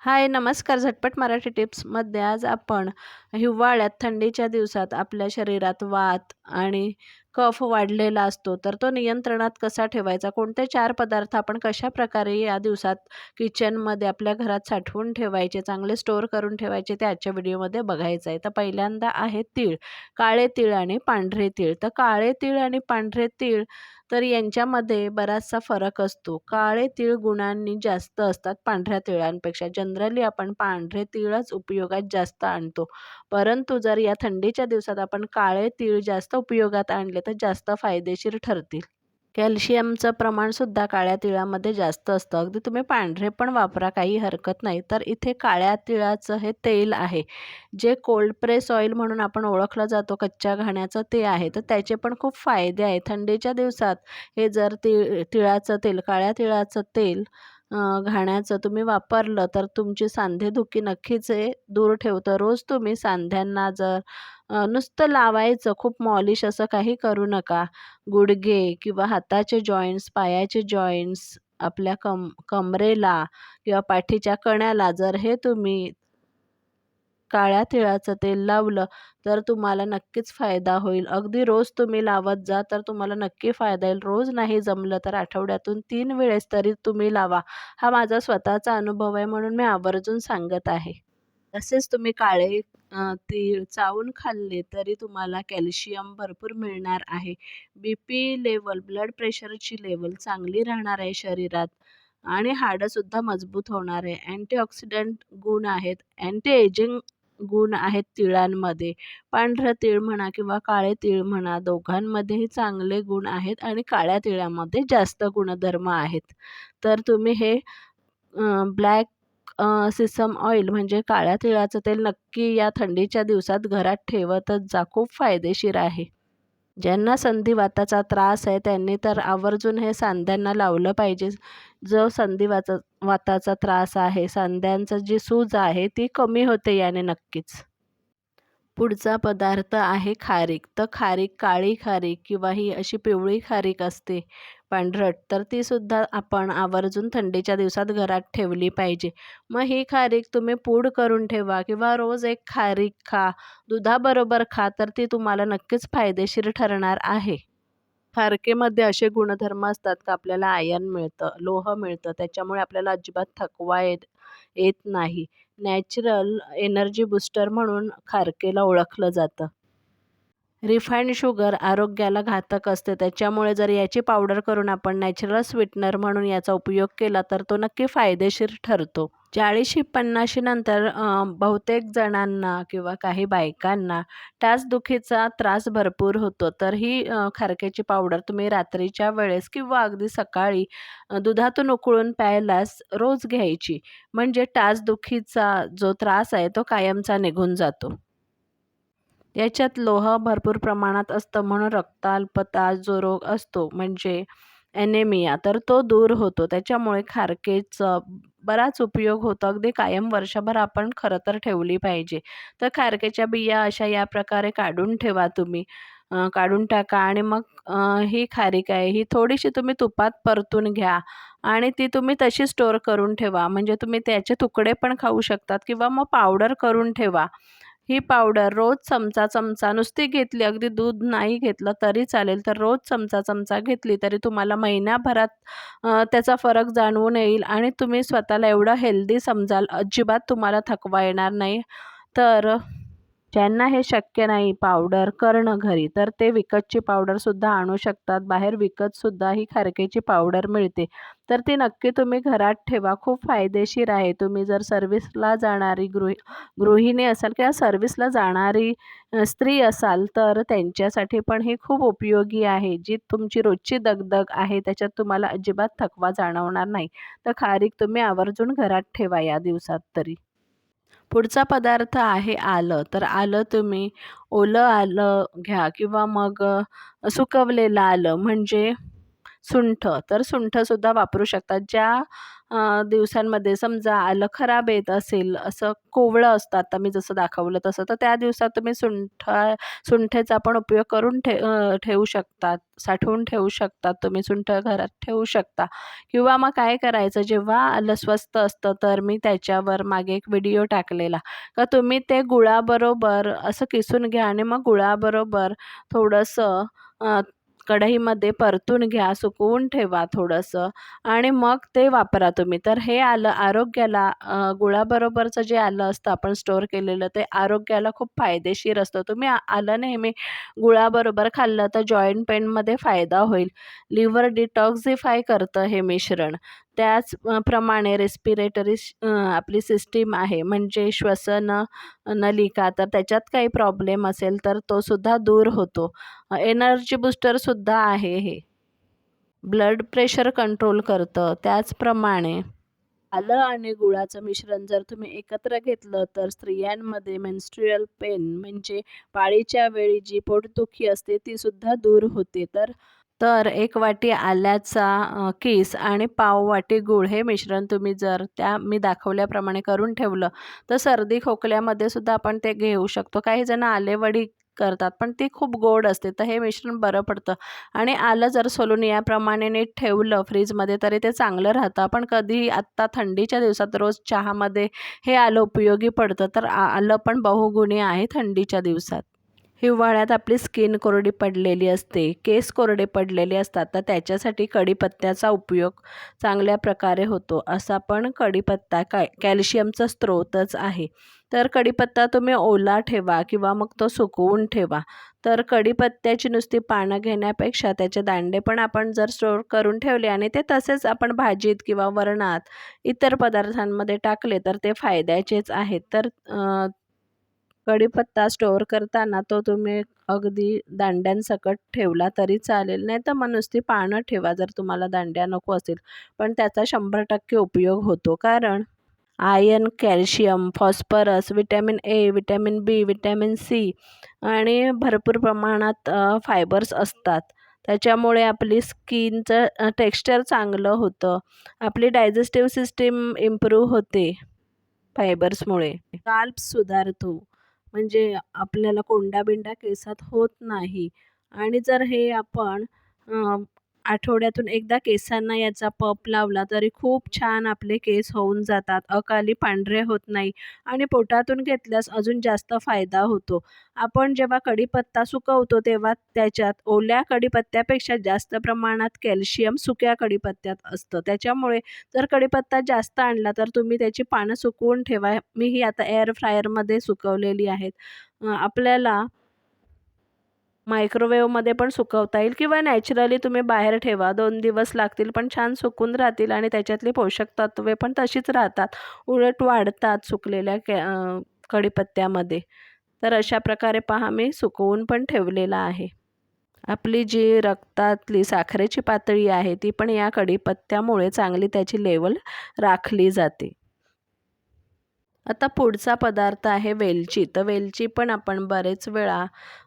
हाय, नमस्कार. झटपट मराठी टिप्समध्ये आज आपण हिवाळ्यात थंडीच्या दिवसात आपल्या शरीरात वात आणि कफ वाढलेला असतो, तर तो नियंत्रणात कसा ठेवायचा? कोणते 4 पदार्थ आपण कशाप्रकारे या दिवसात किचनमध्ये आपल्या घरात साठवून ठेवायचे, चांगले स्टोअर करून ठेवायचे, ते आजच्या व्हिडिओमध्ये बघायचं आहे. तर पहिल्यांदा आहे तीळ. काळे तीळ आणि पांढरे तीळ. तर काळे तीळ आणि पांढरे तीळ तर यांच्यामध्ये बराचसा फरक असतो. काळे तीळ गुणांनी जास्त असतात पांढऱ्या तिळांपेक्षा. जनरली आपण पांढरे तीळच उपयोगात जास्त आणतो. परंतु जर या थंडीच्या दिवसात आपण काळे तीळ जास्त उपयोगात आणले तर जास्त फायदेशीर ठरतील. कॅल्शियमचं प्रमाणसुद्धा काळ्या तिळामध्ये जास्त असतं. अगदी तुम्ही पांढरे पण वापरा, काही हरकत नाही. तर इथे काळ्या तिळाचं हे तेल आहे, जे कोल्ड प्रेस ऑइल म्हणून आपण ओळखलं जातो, कच्च्या घाण्याचं ते आहे. तर त्याचे पण खूप फायदे आहेत. थंडीच्या दिवसात हे जर तिळाचं तेल, काळ्या तिळाचं तेल घाण्याचं तुम्ही वापरलं तर तुमची सांधेदुखी नक्कीच हे दूर ठेवतं. रोज तुम्ही सांध्यांना जर नुसतं लावायचं, खूप मॉलिश असं काही करू नका. गुडघे किंवा हाताचे जॉइंट्स, पायाचे जॉइंट्स, आपल्या कमरेला किंवा पाठीच्या कण्याला जर हे तुम्ही काळ्या तिळाचं तेल लावलं तर तुम्हाला नक्कीच फायदा होईल. अगदी रोज तुम्ही लावत जा तर तुम्हाला नक्की फायदा येईल. रोज नाही जमलं तर आठवड्यातून 3 वेळेस तरी तुम्ही लावा. हा माझा स्वतःचा अनुभव आहे म्हणून मी आवर्जून सांगत आहे. तसेच तुम्ही काळे तीळ चावून खाल्ले तरी तुम्हाला कॅल्शियम भरपूर मिळणार आहे. बीपी लेवल, ब्लड प्रेशरची लेवल चांगली राहणार आहे शरीरात आणि हाडंसुद्धा मजबूत होणार आहे. अँटीऑक्सिडंट गुण आहेत, अँटी एजिंग गुण आहेत तिळांमध्ये. पांढरं तीळ म्हणा किंवा काळे तीळ म्हणा, दोघांमध्येही चांगले गुण आहेत आणि काळ्या तिळामध्ये जास्त गुणधर्म आहेत. तर तुम्ही हे ब्लॅक सिसम ऑइल म्हणजे काळ्या तिळाचं तेल नक्की या थंडीच्या दिवसात घरात ठेवतच जा. खूप फायदेशीर आहे. ज्यांना संधिवाताचा त्रास आहे त्यांनी तर आवर्जून हे सांध्यांना लावलं पाहिजे. जो वाताचा त्रास आहे, सांध्यांचं जी सूज आहे ती कमी होते याने नक्कीच. पुढचा पदार्थ आहे खारीक. तर खारीक, काळी खारीक किंवा ही अशी पिवळी खारीक असते पांढरट, तर तीसुद्धा आपण आवर्जून थंडीच्या दिवसात घरात ठेवली पाहिजे. मग ही खारीक तुम्ही पूड करून ठेवा किंवा रोज एक खारीक खा, दुधाबरोबर खा, तर ती तुम्हाला नक्कीच फायदेशीर ठरणार आहे. खारकेमध्ये असे गुणधर्म असतात का आपल्याला आयर्न मिळतं, लोह मिळतं, त्याच्यामुळे आपल्याला अजिबात थकवा येत येत नाही. नॅचरल एनर्जी बूस्टर म्हणून खारकेला ओळखलं जातं. रिफाइंड शुगर आरोग्याला घातक असते, त्याच्यामुळे जर याची पावडर करून आपण नॅचरल स्वीटनर म्हणून याचा उपयोग केला तर तो नक्की फायदेशीर ठरतो. 40-50 नंतर बहुतेक जणांना किंवा काही बायकांना टाचदुखीचा त्रास भरपूर होतो. तर ही खारकेची पावडर तुम्ही रात्रीच्या वेळेस किंवा अगदी सकाळी दुधातून उकळून प्यायलाच रोज घ्यायची. म्हणजे टाचदुखीचा जो त्रास आहे तो कायमचा निघून जातो. याच्यात लोह भरपूर प्रमाणात असतं म्हणून रक्ताल्पता जो रोग असतो म्हणजे ॲनेमिया, तर तो दूर होतो. त्याच्यामुळे खारकेचा बराच उपयोग होतो. अगदी कायम वर्षभर आपण खरं तर ठेवली पाहिजे. तर खारकेच्या बिया अशा या प्रकारे काढून ठेवा तुम्ही. काढून टाका आणि मग ही खारीक आहे ही थोडीशी तुम्ही तुपात परतून घ्या आणि ती तुम्ही तशी स्टोअर करून ठेवा. म्हणजे तुम्ही त्याचे तुकडे पण खाऊ शकतात किंवा मग पावडर करून ठेवा. ही पावडर रोज चमचा-चमचा नुसती घेतली, अगदी दूध नाही घेतलं तरी चालेल, तर रोज चमचा-चमचा घेतली तरी तुम्हाला महिन्याभरात त्याचा फरक जाणवून येईल आणि तुम्ही स्वतःला एवढं हेल्दी समजाल, अजिबात तुम्हाला थकवा येणार नाही. तर ज्यांना हे शक्य नाही पावडर करणं घरी, तर ते विकतची पावडरसुद्धा आणू शकतात. बाहेर विकतसुद्धा ही खारकेची पावडर मिळते. तर ती नक्की तुम्ही घरात ठेवा. खूप फायदेशीर आहे. तुम्ही जर सर्व्हिसला जाणारी गृहिणी असाल किंवा सर्व्हिसला जाणारी स्त्री असाल, तर त्यांच्यासाठी पण ही खूप उपयोगी आहे. जी तुमची रोजची दगदग आहे, त्याच्यात तुम्हाला अजिबात थकवा जाणवणार नाही. तर खारीक तुम्ही आवर्जून घरात ठेवा या दिवसात तरी. पुढचा पदार्थ आहे आलं. तर आलं तुम्ही ओलं आलं घ्या किंवा मग सुकवलेलं आलं म्हणजे सुंठ, तर सुंठसुद्धा वापरू शकतात. ज्या दिवसांमध्ये समजा आलं खराब येत असेल, असं कोवळं असतं आता मी जसं दाखवलं तसं, तर त्या दिवसात तुम्ही सुंठेचा पण उपयोग करून ठेवू शकतात, साठवून ठेवू शकतात. तुम्ही सुंठ घरात ठेवू शकता. किंवा मग काय करायचं, जेव्हा आलं स्वस्त असतं तर मी त्याच्यावर मागे एक व्हिडिओ टाकलेला का तुम्ही ते गुळाबरोबर असं किसून घ्या आणि मग गुळाबरोबर थोडंसं कढईमध्ये परतून घ्या, सुकवून ठेवा थोडंसं आणि मग ते वापरा तुम्ही. तर हे आलं आरोग्याला गुळाबरोबरचं जे आलं असतं आपण स्टोअर केलेलं ते आरोग्याला खूप फायदेशीर असतं. तुम्ही आलं नेहमी गुळाबरोबर खाल्लं तर जॉईंट पेनमध्ये फायदा होईल. लिव्हर डिटॉक्सिफाय करतं हे मिश्रण. त्याच प्रमाणे रेस्पिरेटरी आपली सिस्टीम आहे म्हणजे श्वसन नलिका, तर त्याच्यात काही प्रॉब्लेम असेल तर तो सुद्धा दूर होतो. एनर्जी बूस्टरसुद्धा आहे हे. ब्लड प्रेशर कंट्रोल करतं. त्याचप्रमाणे आलं आणि गुळाचं मिश्रण जर तुम्ही एकत्र घेतलं तर स्त्रियांमध्ये मेन्स्ट्रुअल पेन म्हणजे पाळीच्या वेळी जी पोटदुखी असते ती सुद्धा दूर होते. तर तर 1 वाटी आल्याचा किस आणि पाव वाटी गूळ हे मिश्रण तुम्ही जर त्या मी दाखवल्याप्रमाणे करून ठेवलं, तर सर्दी खोकल्यामध्ये सुद्धा आपण ते घेऊ शकतो. काही जण आलेवडी करतात, पण ती खूप गोड असते, तर हे मिश्रण बरं पडतं. आणि आलं जर सोलून याप्रमाणे नीट ठेवलं फ्रीजमध्ये तरी ते चांगलं राहतं. आपण कधीही आत्ता थंडीच्या दिवसात रोज चहामध्ये हे आलं उपयोगी पडतं, तर आलं पण बहुगुणी आहे थंडीच्या दिवसात. हिवाळ्यात आपली स्किन कोरडी पडलेली असते, केस कोरडे पडलेले असतात, तर त्याच्यासाठी कढीपत्त्याचा उपयोग चांगल्या प्रकारे होतो. असा पण कढीपत्ता कॅल्शियमचा स्रोतच आहे. तर कढीपत्ता तुम्ही ओला ठेवा किंवा मग तो सुकवून ठेवा. तर कढीपत्त्याची नुसती पानं घेण्यापेक्षा त्याचे दांडे पण आपण जर स्टोअर करून ठेवले आणि ते तसेच आपण भाजीत किंवा वरणात इतर पदार्थांमध्ये टाकले तर ते फायद्याचेच आहेत. तर कढीपत्ता स्टोअर करताना तो तुम्ही अगदी दांड्यांसकट ठेवला तरी चालेल, नाहीतर मग नुसती पानं ठेवा जर तुम्हाला दांड्या नको असतील. पण त्याचा 100% उपयोग होतो. कारण iron, calcium, phosphorus, vitamin A, vitamin B, vitamin C आणि भरपूर प्रमाणात फायबर्स असतात. त्याच्यामुळे आपली स्किनचं टेक्स्चर चांगलं होतं. आपली डायजेस्टिव्ह सिस्टीम इम्प्रूव्ह होते फायबर्समुळे. स्काल्प सुधारतो. म्हणजे आपल्याला कोंडाबिंडा केसात होत नाही. आणि जर हे आपण आठवड्यातून एकदा केसांना याचा पप लावला तरी खूप छान आपले केस होऊन जातात. अकाली पांढरे होत नाही आणि पोटातून घेतल्यास अजून जास्त फायदा होतो. आपण जेव्हा कढीपत्ता सुकवतो तेव्हा त्याच्यात ओल्या कढीपत्त्यापेक्षा जास्त प्रमाणात कॅल्शियम सुक्या कढीपत्त्यात असतं. त्याच्यामुळे जर कढीपत्ता जास्त आणला तर तुम्ही त्याची पानं सुकवून ठेवा. मी ही आता एअर फ्रायरमध्ये सुकवलेली आहेत. आपल्याला मायक्रोवेव्हमध्ये पण सुकवता येईल किंवा नॅचरली तुम्ही बाहेर ठेवा. 2 दिवस लागतील पण छान सुकून राहतील आणि त्याच्यातली पोषक तत्वे पण तशीच राहतात. उलट वाढतात सुकलेल्या कढीपत्त्यामध्ये. तर अशा प्रकारे पहा मी सुकवून पण ठेवलेला आहे. आपली जी रक्तातली साखरेची पातळी आहे ती पण या कढीपत्त्यामुळे चांगली त्याची लेवल राखली जाते. आता पुढचा पदार्थ आहे वेलची. तर वेलची पण आपण बरेच वेळा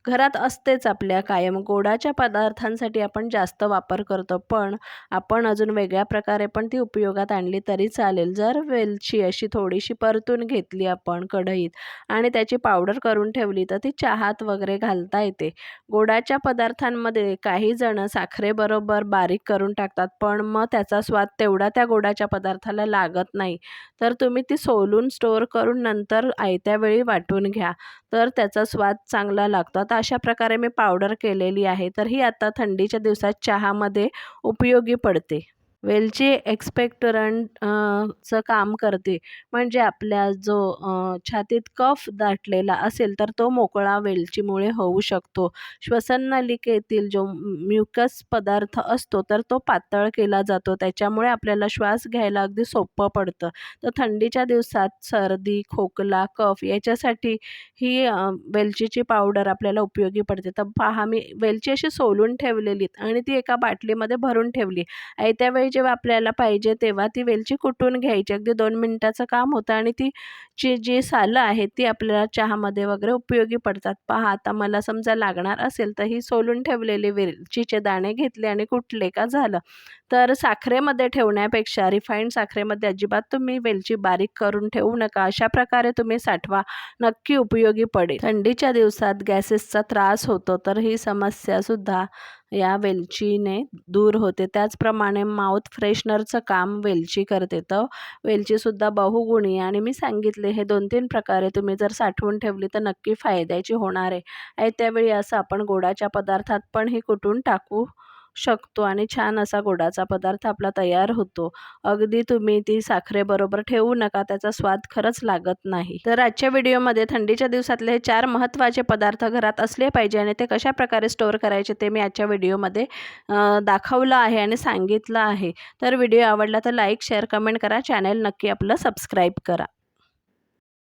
घरात असतेच आपल्या कायम. गोडाच्या पदार्थांसाठी आपण जास्त वापर करतो, पण आपण अजून वेगळ्या प्रकारे पण ती उपयोगात आणली तरी चालेल. जर वेलची अशी थोडीशी परतून घेतली आपण कढईत आणि त्याची पावडर करून ठेवली तर ती चहात वगैरे घालता येते. गोडाच्या पदार्थांमध्ये काही जण साखरेबरोबर बारीक करून टाकतात, पण मग त्याचा स्वाद तेवढा त्या गोडाच्या पदार्थाला लागत नाही. तर तुम्ही ती सोलून स्टोअर करून नंतर आयत्या वेळी वाटून घ्या, तर त्याचा स्वाद चांगला लागतो. आता अशा प्रकारे मी पावडर केलेली आहे, तर ही आता थंडीच्या दिवसात चहामध्ये उपयोगी पडते. वेलची चं काम करते. म्हणजे आपल्या जो छातीत कफ दाटलेला असेल तर तो मोकळा वेलचीमुळे होऊ शकतो. श्वसन नलिकेतील जो म्युकस पदार्थ असतो तर तो पातळ केला जातो. त्याच्यामुळे आपल्याला श्वास घ्यायला अगदी सोपं पडतं. तर थंडीच्या दिवसात सर्दी, खोकला, कफ याच्यासाठी ही वेलचीची पावडर आपल्याला उपयोगी पडते. तर पहा मी वेलची अशी सोलून ठेवलेली आणि ती एका बाटलीमध्ये भरून ठेवली. आयत्या वेळी जेव्हा आपल्याला पाहिजे तेव्हा ती वेलची कुटून घ्यायची. अगदी 2 मिनिटाचं काम होतं आणि ती जी सालं आहेत ती आपल्याला चहामध्ये वगैरे उपयोगी पडतात. पहा आता मला समजा लागणार असेल तर ही सोलून ठेवलेली वेलचीचे दाणे घेतले आणि कुटले का झालं. तर साखरेमध्ये ठेवण्यापेक्षा रिफाईंड साखरेमध्ये अजिबात तुम्ही वेलची बारीक करून ठेवू नका. अशा प्रकारे तुम्ही साठवा, नक्की उपयोगी पडेल. थंडीच्या दिवसात गॅसेसचा त्रास होतो तर ही समस्यासुद्धा या वेलचीने दूर होते. त्याचप्रमाणे माउथ फ्रेशनरचं काम वेलची करते. तर वेलचीसुद्धा बहुगुणी आणि मी सांगितले हे 2-3 प्रकारे तुम्ही जर साठवून ठेवली तर नक्की फायद्याची होणार आहे. त्यावेळी असं आपण गोडाच्या पदार्थात पण ही कुटून टाकू शकतो आणि छान असा गोडाचा पदार्थ आपला तयार होतो. अगदी तुम्ही ती साखरेबरोबर ठेवू नका, त्याचा स्वाद खरंच लागत नाही. तर आजच्या व्हिडिओमध्ये थंडीच्या दिवसातले हे 4 महत्त्वाचे पदार्थ घरात असले पाहिजे आणि ते कशाप्रकारे स्टोअर करायचे ते मी आजच्या व्हिडिओमध्ये दाखवलं आहे आणि सांगितलं आहे. तर व्हिडिओ आवडला तर लाईक, शेअर, कमेंट करा. चॅनल नक्की आपलं सबस्क्राईब करा.